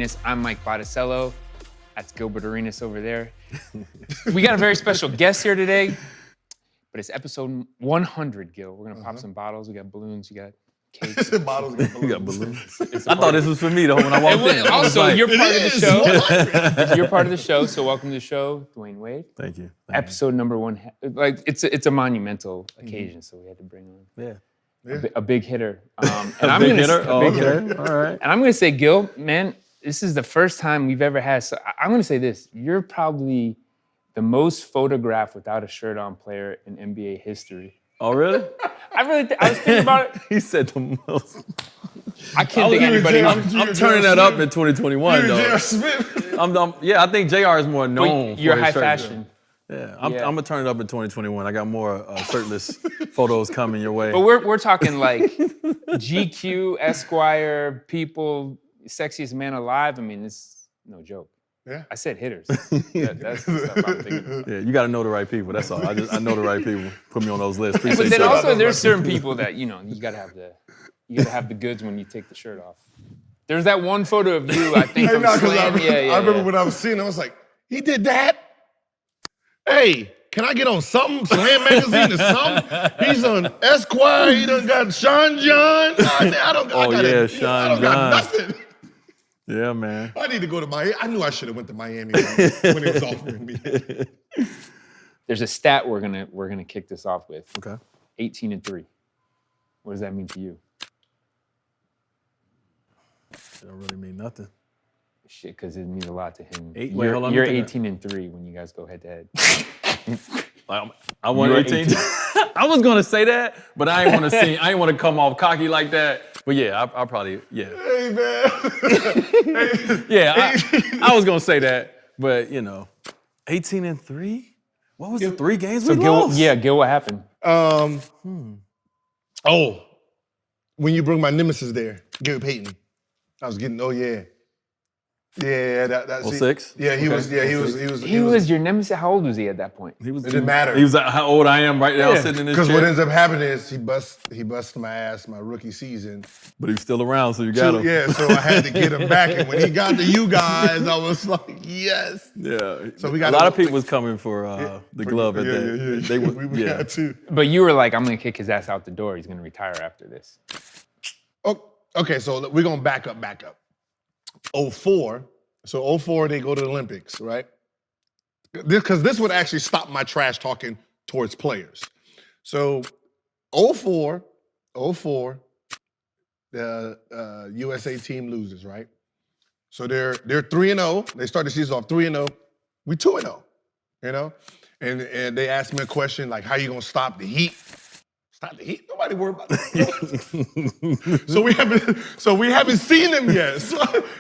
Greatness. I'm Mike Botticello. That's Gilbert Arenas over there. We got a very special guest here today, but it's episode 100, Gil. We're gonna pop some bottles. We got balloons. You got cakes. Bottles You got balloons. I thought this was for me though when I walked in. Also, you're part of the is. show. You're part of the show, so welcome to the show, Dwayne Wade. Thank you. Episode number 1. Like it's a monumental occasion, so we had to bring on a big hitter. And A I'm big gonna hitter? a Oh, big okay. hitter. All right. And I'm gonna say, Gil, man, this is the first time we've ever had. So I'm gonna say this: you're probably the most photographed without a shirt on player in NBA history. Oh, really? I was thinking about it. He said the most. I can't think anybody. I'm turning that up in 2021 though. J.R. Smith. I think JR is more known. You're for his high shirt. fashion. Yeah, I'm Yeah. gonna turn it up in 2021. I got more shirtless photos coming your way. But we're talking like GQ, Esquire, People, Sexiest Man Alive. I mean, it's no joke. Yeah. I said hitters. That's the stuff I'm thinking about. Yeah, you got to know the right people. That's all. I know the right people. Put me on those lists. Appreciate But then you. also there's certain people that, you gotta have the goods when you take the shirt off. There's that one photo of you, I think, Hey, from no, 'cause Slam. I remember when I was seeing it, I was like, he did that? Hey, can I get on something? Slam Magazine or something? He's on Esquire. He done got Sean John. I don't Oh, got yeah, I Sean don't got John. nothing. Yeah, man. I need to go to Miami. I knew I should have went to Miami when it was offering me. There's a stat we're gonna kick this off with. Okay. 18-3. What does that mean to you? It don't really mean nothing. Shit, because it means a lot to him. Wait, hold on, You're let me think 18-3 when you guys go head to head. I won You were 18. 18. I was gonna say that, but I ain't want to come off cocky like that. But yeah, I'll probably Hey, man. yeah. I was gonna say that, but 18-3. What was the 3 games we lost? Gil, what happened? Oh, when you bring my nemesis there, Gary Payton. I was getting, that's 06? Yeah, he was He was your nemesis. How old was he at that point? He was. It didn't matter. He was how old I am right now, sitting in this Because chair. what ends up happening is he busted my ass my rookie season. But he was still around, so you got him. Yeah, so I had to get him back. And when he got to you guys, I was like, yes. Yeah. So we a got lot of people was coming for the glove at that. Yeah. They were, we had to. But you were like, I'm gonna kick his ass out the door. He's gonna retire after this. Oh, okay, so we're gonna back up. 04. So 04, they go to the Olympics, right? Because this would actually stop my trash talking towards players. So 04, the USA team loses, right? So they're 3-0. They start the season off 3-0. We 2-0, And they asked me a question like, how you gonna stop the Heat? Stop the Heat? Nobody worried about that. So we haven't seen them yet. So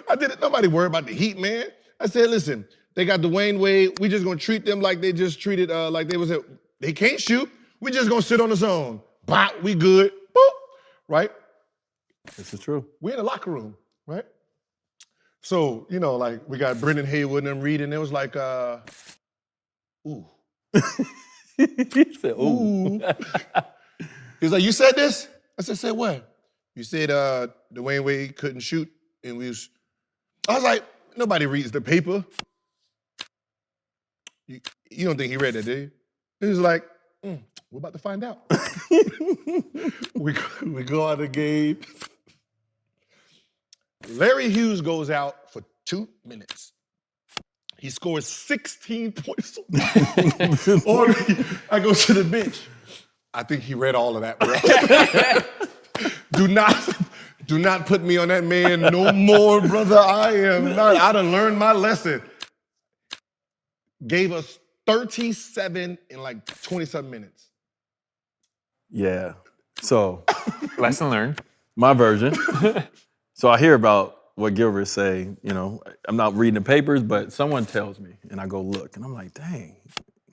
I didn't. Nobody worried about the Heat, man. I said, listen, they got Dwayne Wade. We just gonna treat them like they just treated like they can't shoot. We just gonna sit on the zone. Bop, we good. Boop. Right? This is true. We in the locker room, right? So, like we got Brendan Haywood and them reading. It was like, ooh. He said, ooh. He was like, you said this? I said what? You said Dwayne Wade couldn't shoot, and I was like, nobody reads the paper. You don't think he read that, do you? He was like, we're about to find out. we go out of the game. Larry Hughes goes out for 2 minutes. He scores 16 points. I go to the bench. I think he read all of that, bro. Do not put me on that man no more, brother. I done learned my lesson. Gave us 37 in like 27 minutes. Yeah. So Lesson learned. my version. So I hear about what Gilbert say, I'm not reading the papers, but someone tells me, and I go look, and I'm like, dang,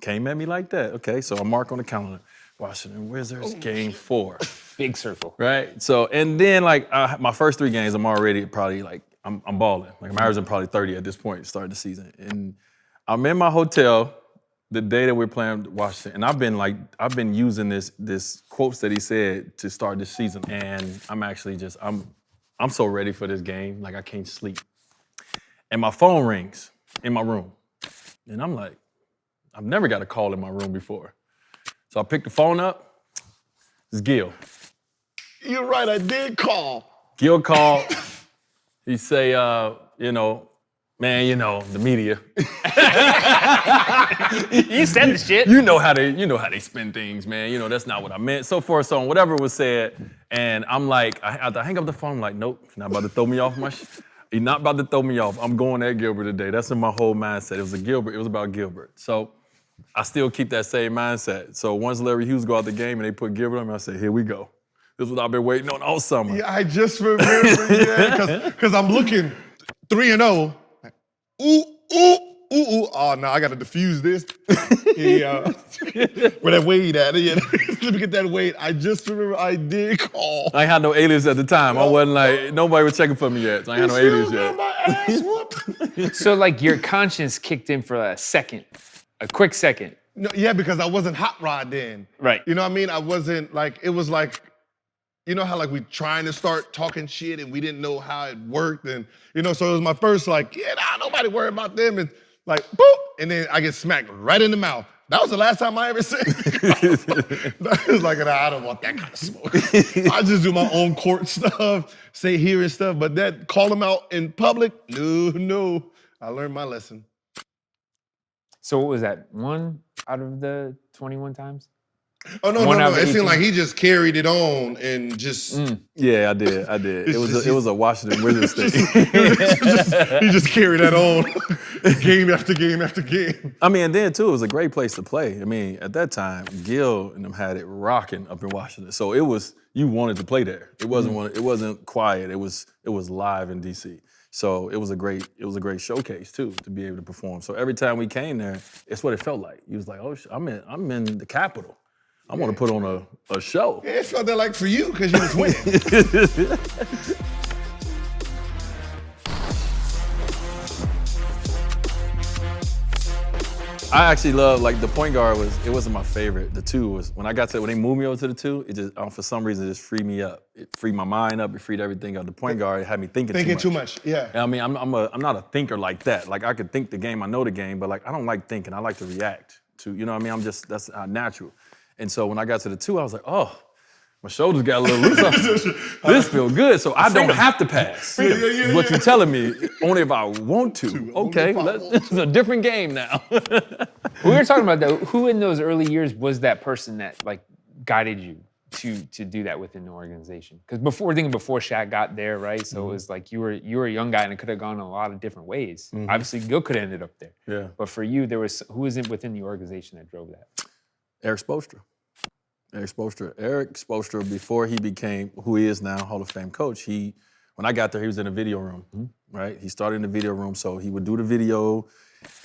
came at me like that. Okay, so I mark on the calendar, Washington Wizards, game 4. Big circle. Right? So, and then my first 3 games, I'm already probably I'm balling. Like I'm averaging probably 30 at this point, starting the season. And I'm in my hotel the day that we're playing Washington, and I've been using this quotes that he said to start this season, and I'm actually I'm so ready for this game, like I can't sleep. and my phone rings in my room. And I'm like, I've never got a call in my room before. So I picked the phone up. It's Gil. You're right, I did call. Gil called. He say, man, the media. You said the shit. You know how they spin things, man. That's not what I meant. So forth, so on, whatever was said. And I'm like, I hang up the phone. I'm like, nope, he's not about to throw me off my. He's not about to throw me off. I'm going at Gilbert today. That's in my whole mindset. It was about Gilbert. So I still keep that same mindset. So once Larry Hughes go out the game and they put Gilbert on me, I say, here we go. This is what I've been waiting on all summer. Yeah, I just remember, because I'm looking 3-0. Ooh. Oh, no, I got to diffuse this. Where that Wade at? Yeah, let me get that Wade. I just remember I did call. I ain't had no alias at the time. I wasn't like, nobody was checking for me yet, so I ain't had no alias yet. My ass whooped. So like your conscience kicked in for a second, a quick second. No, yeah, because I wasn't hot rod then. Right. You know what I mean? I wasn't like, it was like, you know how like we trying to start talking shit and we didn't know how it worked, and so it was my first like, nobody worry about them, and like boop, and then I get smacked right in the mouth. That was the last time I ever said it. That was like, I don't want that kind of smoke. I just do my own court stuff, say here and stuff, but that call them out in public, no. I learned my lesson. So what was that? 1 out of the 21 times? Oh, no. One out of It 18. seemed like he just carried it on and just... Yeah, I did. It was a Washington Wizards thing. he just carried that on game after game after game. I mean, and then too, it was a great place to play. I mean, at that time, Gil and them had it rocking up in Washington. So you wanted to play there. It wasn't quiet. It was live in DC. So it was a great showcase too, to be able to perform. So every time we came there, it's what it felt like. He was like, oh, I'm in the Capitol. I want to put on a show. Yeah, it felt that like for you because you was winning. I actually love, like, the point guard wasn't my favorite. The two was, when they moved me over to the two, it just, for some reason, it just freed me up. It freed my mind up, it freed everything up. The point guard had me thinking too much. Yeah. I mean, I'm not a thinker like that. Like, I could think the game, I know the game, but like, I don't like thinking. I like to react to, you know what I mean? that's natural. And so when I got to the two, I was like, oh, my shoulders got a little loose. This feels good, so I don't have to pass. Yeah. What you're telling me, only if I want to. Okay, it's a different game now. We were talking about that. Who in those early years was that person that like guided you to do that within the organization? Because before Shaq got there, right? So it was like you were a young guy and it could have gone a lot of different ways. Obviously, Gil could have ended up there. Yeah. But for you, who was within the organization that drove that? Eric Spoelstra. Eric Spoelstra, before he became who he is now, Hall of Fame coach, when I got there, he was in the video room, right? He started in the video room, so he would do the video,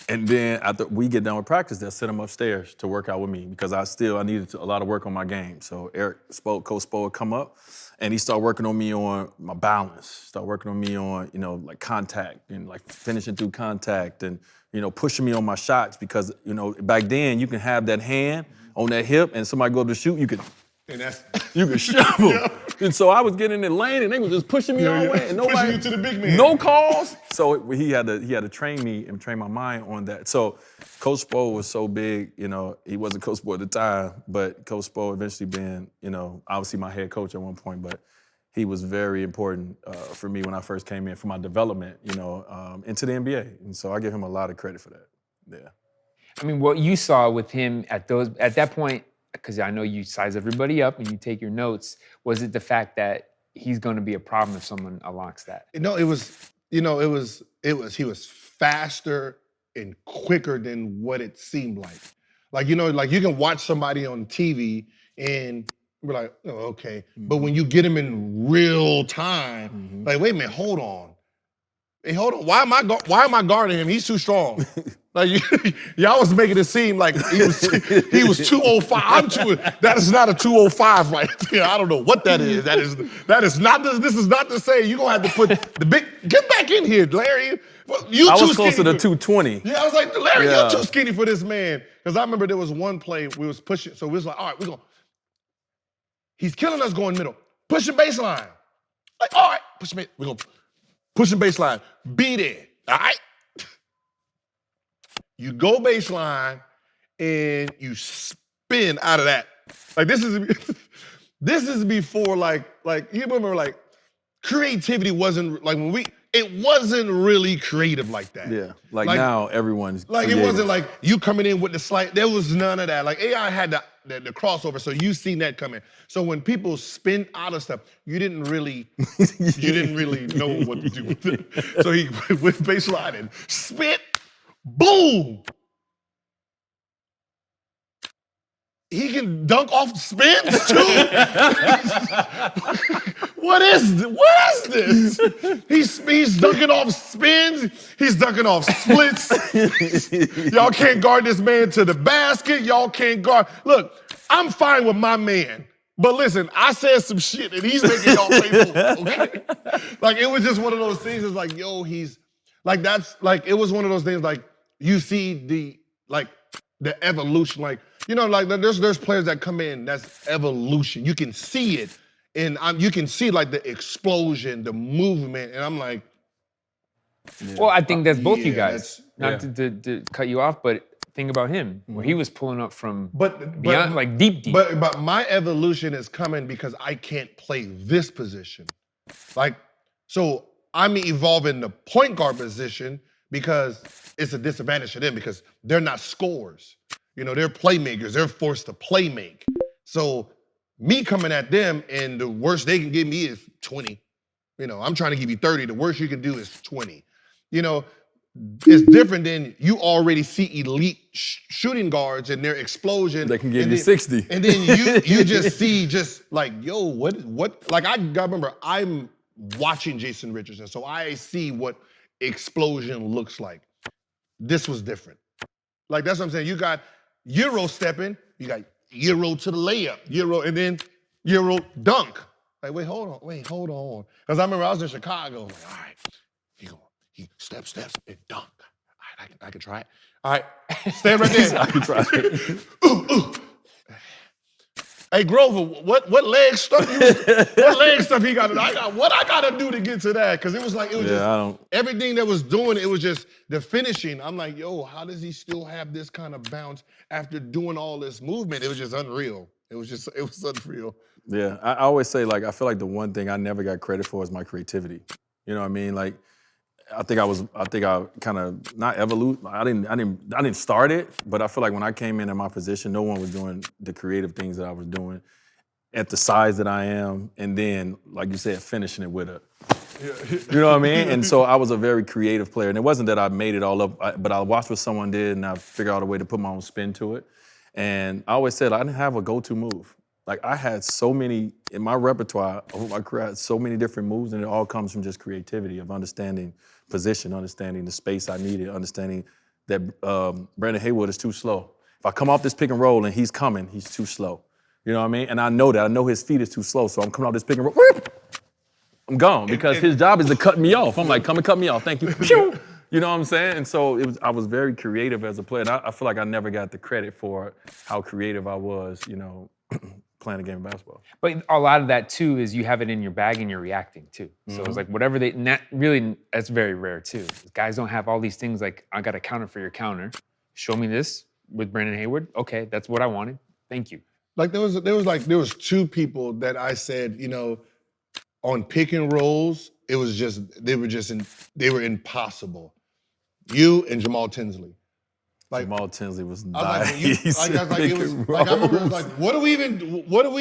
and then after we get done with practice, they'll send him upstairs to work out with me because I needed a lot of work on my game. So Coach Spo would come up, and he started working on me on my balance, started working on me on, like contact and like finishing through contact and, pushing me on my shots because, back then you can have that hand on that hip and somebody go to shoot, you could shovel. Yeah. And so I was getting in the lane and they were just pushing me all the way and nobody, pushing you to the big man. No calls. So he had to train me and train my mind on that. So Coach Spo was so big, he wasn't Coach Spo at the time, but Coach Spo eventually being, obviously my head coach at one point, but he was very important for me when I first came in for my development, into the NBA. And so I give him a lot of credit for that. Yeah. I mean, what you saw with him at that point, because I know you size everybody up and you take your notes, was it the fact that he's going to be a problem if someone unlocks that? No, it was, he was faster and quicker than what it seemed like. Like, like you can watch somebody on TV and we're like, oh, okay. But when you get him in real time, like, wait a minute, hold on. Hey, hold on. Why am I guarding him? He's too strong. Like y'all was making it seem like he was 205. That is not a 205 right there. I don't know what that is. That is not. This is not to say you're gonna have to put the big. Get back in here, Larry. Well, I was closer to 220. Yeah, I was like, Larry, you're too skinny for this man. Because I remember there was one play we was pushing. So we was like, all right, he's killing us going middle. Pushing baseline. Like, all right, we're gonna pushing baseline. Be there. All right. You go baseline and you spin out of that. Like this is before like you remember like creativity wasn't like it wasn't really creative like that. Yeah, like now everyone's like creative. It wasn't like you coming in with the slight. There was none of that. Like AI had the crossover, so you seen that coming. So when people spin out of stuff, you didn't really know what to do with it. So he went baseline and spit, boom. He can dunk off spins too. What is this? He's dunking off spins. He's dunking off splits. Y'all can't guard this man to the basket. Y'all can't guard. Look, I'm fine with my man. But listen, I said some shit and he's making y'all pay for it, okay? Like, it was just one of those things. It's like, yo, he's, like, that's, like, it was one of those things, like, you see the evolution, like, you know, like, there's players that come in, that's evolution. You can see it, and you can see, like, the explosion, the movement, and I'm like. Yeah. Well, I think that's both you guys. Yeah. Not to cut you off, but think about him, where he was pulling up from beyond, like deep. But my evolution is coming because I can't play this position. Like, so I'm evolving the point guard position because it's a disadvantage to them because they're not scorers. You know, they're playmakers. They're forced to play make. So me coming at them and the worst they can give me is 20. You know, I'm trying to give you 30. The worst you can do is 20. You know, it's different than you already see elite shooting guards and their explosion. They can give you 60. And then you just see just like, yo, what? Like I remember I'm watching Jason Richardson, so I see what explosion looks like. This was different. Like that's what I'm saying. You got Euro stepping, you got Euro to the layup, Euro, and then Euro dunk. Like, wait, hold on. Because I remember I was in Chicago, like, all right, he steps, and dunk. All right, I can try it. All right, stand right there. I can try it. Ooh. Hey Grover, what leg stuff he got? What I gotta do to get to that? Because it was just everything that was doing, it was just the finishing. I'm like, yo, how does he still have this kind of bounce after doing all this movement? It was just unreal. It was unreal. Yeah, I always say, like, I feel like the one thing I never got credit for is my creativity. You know what I mean? Like, I think I kind of not evolute. I didn't start it, but I feel like when I came in my position, no one was doing the creative things that I was doing at the size that I am, and then, like you said, finishing it with you know what I mean? And so I was a very creative player, and it wasn't that I made it all up, but I watched what someone did, and I figured out a way to put my own spin to it. And I always said I didn't have a go-to move. Like I had so many in my repertoire over my career, I had so many different moves, and it all comes from just creativity of understanding position, understanding the space I needed, understanding that Brandon Haywood is too slow. If I come off this pick and roll and he's coming, he's too slow. You know what I mean? And I know that. I know his feet is too slow, so I'm coming off this pick and roll. Whoop, I'm gone because his job is to cut me off. I'm like, come and cut me off. Thank you. You know what I'm saying? And so I was very creative as a player. And I feel like I never got the credit for how creative I was, you know, playing a game of basketball. But a lot of that too is you have it in your bag and you're reacting too. So it's like whatever that's very rare too. Guys don't have all these things like, I got a counter for your counter. Show me this with Brandon Haywood. Okay, that's what I wanted. Thank you. Like there was two people that I said, you know, on pick and rolls, they were impossible. You and Jamal Tinsley. Like, Jamal Tinsley was nice. I remember it was like, what are we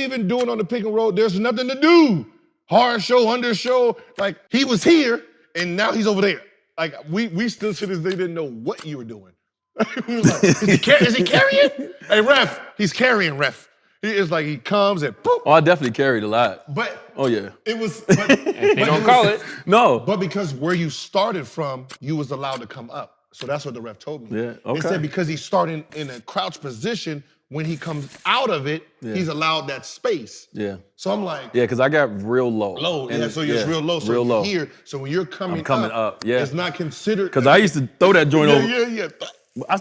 even doing on the pick and roll? There's nothing to do. Hard show, under show. Like he was here and now he's over there. Like we still to this day didn't know what you were doing. We was like, is he carrying? Hey ref, he's carrying ref. It's like he comes and boop. Oh, I definitely carried a lot. But oh yeah. It was they don't call it. No. But because where you started from, you was allowed to come up. So that's what the ref told me. Yeah, okay. They said because he's starting in a crouch position, when he comes out of it, he's allowed that space. Yeah. So I'm like, yeah, because I got real low. So you're real low. So real low. Here, so when you're coming up, yeah, it's not considered. Because I used to throw that joint over. Yeah.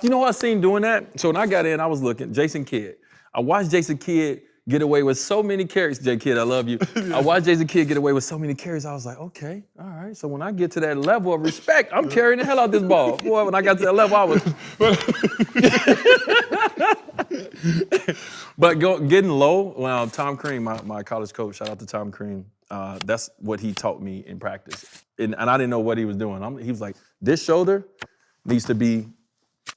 You know what I seen doing that? So when I got in, I was looking, Jason Kidd. I watched Jason Kidd get away with so many carries. J Kidd, I love you. I watched Jason Kidd get away with so many carries. I was like, okay, all right. So when I get to that level of respect, I'm carrying the hell out this ball. Boy, when I got to that level, I was. But getting low, well, Tom Crean, my college coach, shout out to Tom Crean, that's what he taught me in practice. And I didn't know what he was doing. He was like, this shoulder needs to be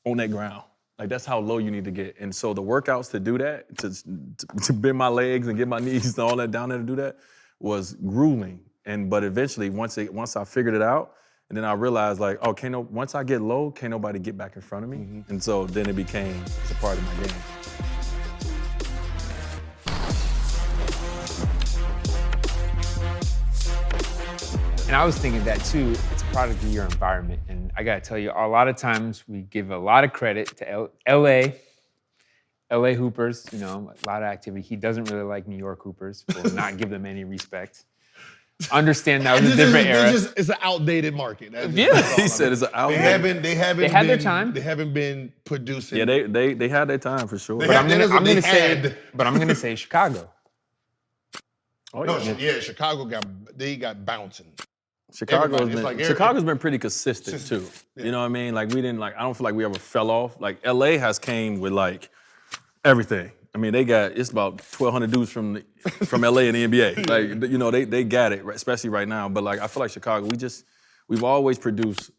on that ground. Like, that's how low you need to get. And so the workouts to do that, to bend my legs and get my knees and all that down there to do that, was grueling. But eventually, once I figured it out, and then I realized, like, oh, once I get low, can't nobody get back in front of me. Mm-hmm. And so then it's a part of my game. And I was thinking that too, it's a product of your environment. And I gotta tell you, a lot of times we give a lot of credit to LA Hoopers, a lot of activity. He doesn't really like New York Hoopers, will not give them any respect. Understand that was a different era. It's an outdated market. He said it's an outdated. They haven't had their time. They haven't been producing. Yeah, they had their time for sure. But I'm gonna say Chicago. Oh, yeah. Chicago got bouncing. Chicago's been pretty consistent too. Yeah. You know what I mean? Like I don't feel like we ever fell off. Like LA has came with like everything. I mean, it's about 1,200 dudes from LA and the NBA. Like, they got it, especially right now. But like, I feel like Chicago, we've always produced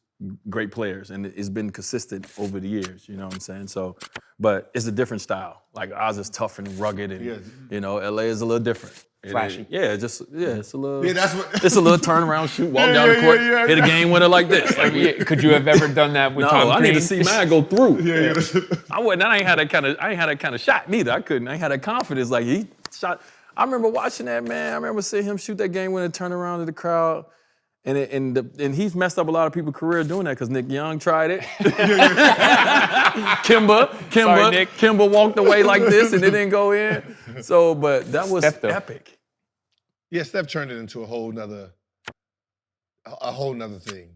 great players, and it's been consistent over the years. You know what I'm saying? So, but it's a different style. Like Oz is tough and rugged, and LA is a little different. Flashy. It's a little. Yeah, that's what. It's a little turnaround, shoot, walk down the court, hit a game winner like this. Like, could you have ever done that with Tom Crean? I need to see mine go through. Yeah. I ain't had that kind of shot neither. I ain't had that confidence. Like he shot. I remember watching that, man. I remember seeing him shoot that game winner, turn around to the crowd. And he's messed up a lot of people's career doing that because Nick Young tried it. Kimba walked away like this and it didn't go in. So, but that was epic. Yeah, Steph turned it into a whole nother thing.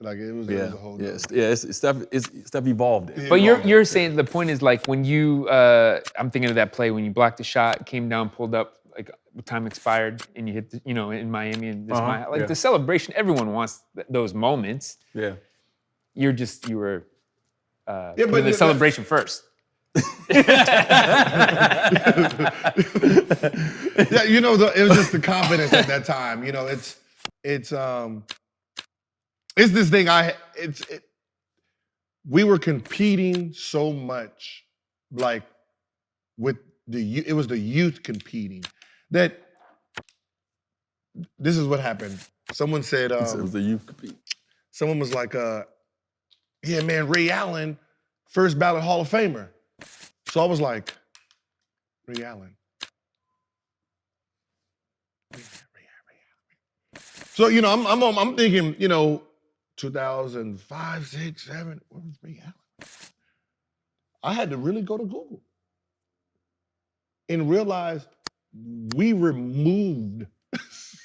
Like it was a whole nother thing. Steph evolved it. But you're saying the point is like when you, I'm thinking of that play when you blocked the shot, came down, pulled up, like time expired, and you hit, in Miami and this the celebration. Everyone wants those moments. Yeah. You were putting the celebration first. It was just the confidence at that time. It's this thing. We were competing so much, like with it was the youth competing. That this is what happened. Someone said it was the youth compete. Someone was like, yeah, man, Ray Allen, first ballot Hall of Famer. So I was like, Ray Allen. Ray Allen. So, I'm thinking, 2005, 6, 7, where was Ray Allen? I had to really go to Google and realize we removed.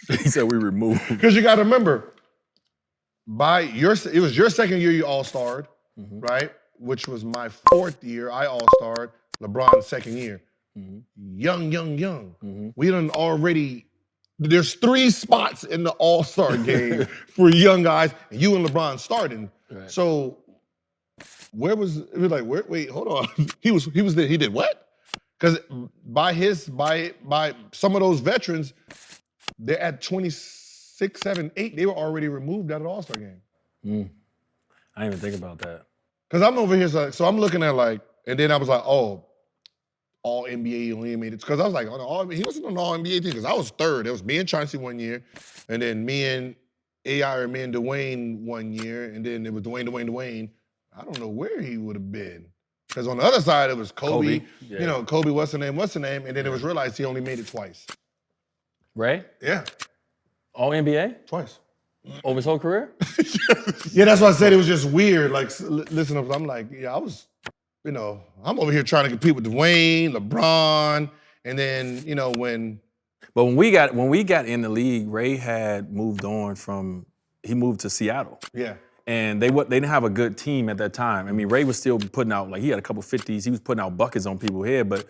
He said we removed. Because you got to remember, it was your second year you all-starred, right? Which was my fourth year, I all-starred, LeBron's second year. Young. We done already, there's 3 spots in the all-star game for young guys, and you and LeBron starting. Right. So wait, hold on. He was there, he did what? Because by some of those veterans, they're at 26, 7, 8. They were already removed out of the All-Star game. I didn't even think about that. Because I'm over here, so I'm looking at and then I was like, oh, All NBA only made it. Because I was like, he wasn't on the All NBA team because I was third. It was me and Chauncey one year, and then me and AI or me and Dwayne one year, and then it was Dwayne. I don't know where he would have been. Because on the other side, it was Kobe. Yeah. Kobe, what's the name? And then it was realized he only made it twice. Ray? Yeah. All NBA? Twice. Over his whole career? Yeah, that's why I said it was just weird. Like, listen, I'm like, I was, I'm over here trying to compete with Dwayne, LeBron, and then, when. But when we got in the league, Ray had moved on he moved to Seattle. Yeah. And they didn't have a good team at that time. I mean, Ray was still putting out, he had a couple 50s. He was putting out buckets on people's head, but,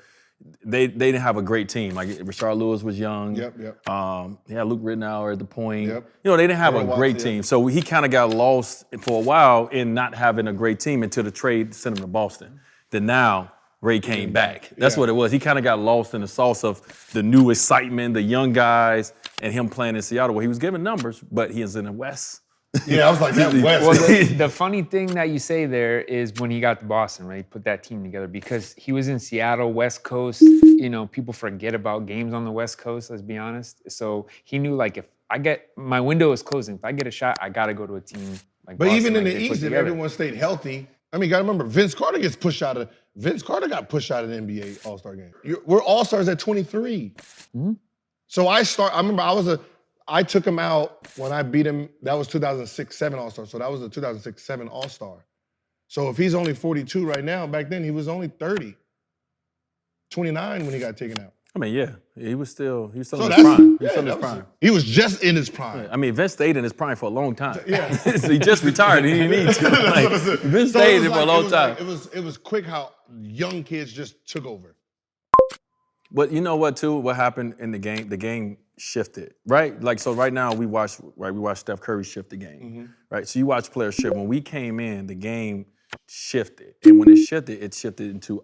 they didn't have a great team. Like Rashard Lewis was young. Yep. Yeah, Luke Rittenauer at the point. Yep. You know, they didn't have Earl a great Watson, team. So he kind of got lost for a while in not having a great team until the trade sent him to Boston. Then now Ray came back. That's what it was. He kind of got lost in the sauce of the new excitement, the young guys, and him playing in Seattle where he was giving numbers, but he is in the West. Yeah, I was like, that West. Well, the funny thing that you say there is when he got to Boston, right? He put that team together because he was in Seattle, West Coast. You know, people forget about games on the West Coast, let's be honest. So he knew, like, if I get, my window is closing. If I get a shot, I got to go to a team like But Boston, even in like the they put East, if together. everyone stayed healthy, I mean, you gotta remember, Vince Carter got pushed out of the NBA All-Star game. We're All-Stars at 23. So I took him out when I beat him. That was 2006-07 All-Star. So that was the 2006-07 All-Star. So if he's only 42 right now, back then he was only 30. 29 when he got taken out. I mean, yeah, he was still in his that's- prime. He was yeah, still in his that was- prime. He was just in his prime. I mean, Vince stayed in his prime for a long time. Yeah. So he just retired. He didn't need to. Like, Vince So it stayed was there for a like- long it was time. like- it was quick how young kids just took over. But you know what, too? What happened in the game shifted, right? Like, so right now we watch Steph Curry shift the game, right? So you watch players shift. When we came in, the game shifted. And when it shifted into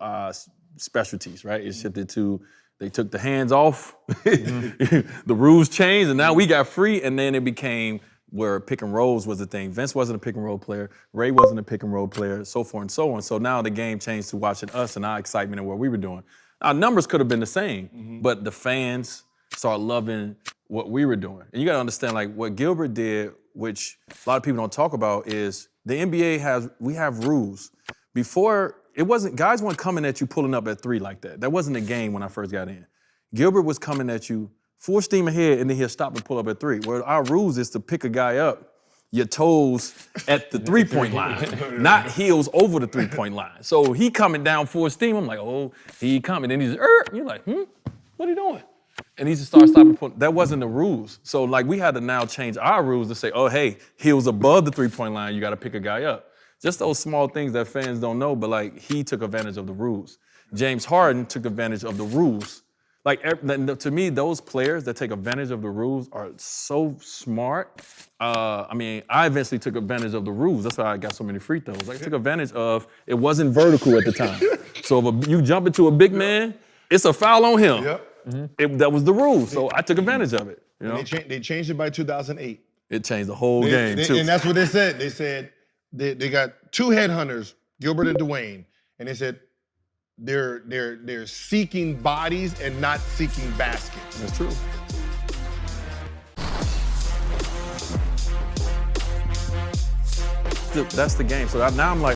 specialties, right? It shifted to, they took the hands off, the rules changed, and now we got free, and then it became where pick and rolls was the thing. Vince wasn't a pick and roll player, Ray wasn't a pick and roll player, so forth and so on. So now the game changed to watching us and our excitement and what we were doing. Our numbers could have been the same, but the fans started loving what we were doing. And you gotta understand, like, what Gilbert did, which a lot of people don't talk about, is the NBA we have rules. Before, guys weren't coming at you pulling up at three like that. That wasn't the game when I first got in. Gilbert was coming at you full steam ahead, and then he'll stop and pull up at three. Well, our rules is to pick a guy up, your toes at the three-point line, not heels over the three-point line. So he coming down full steam. I'm like, oh, he coming. And he's, you're like, what are you doing? And he just started stopping. That wasn't the rules. So, like, we had to now change our rules to say, oh, hey, heels above the three-point line, you got to pick a guy up. Just those small things that fans don't know, but, like, he took advantage of the rules. James Harden took advantage of the rules. Like, to me, those players that take advantage of the rules are so smart. I mean, I eventually took advantage of the rules. That's why I got so many free throws. I took advantage of, it wasn't vertical at the time. So if you jump into a big man, it's a foul on him. Yep. That was the rule, so I took advantage of it. You know? They changed it by 2008. It changed the whole game, too. And that's what they said. They said they got two headhunters, Gilbert and Dwayne, and they said they're seeking bodies and not seeking baskets. That's true. That's the game. So now I'm like,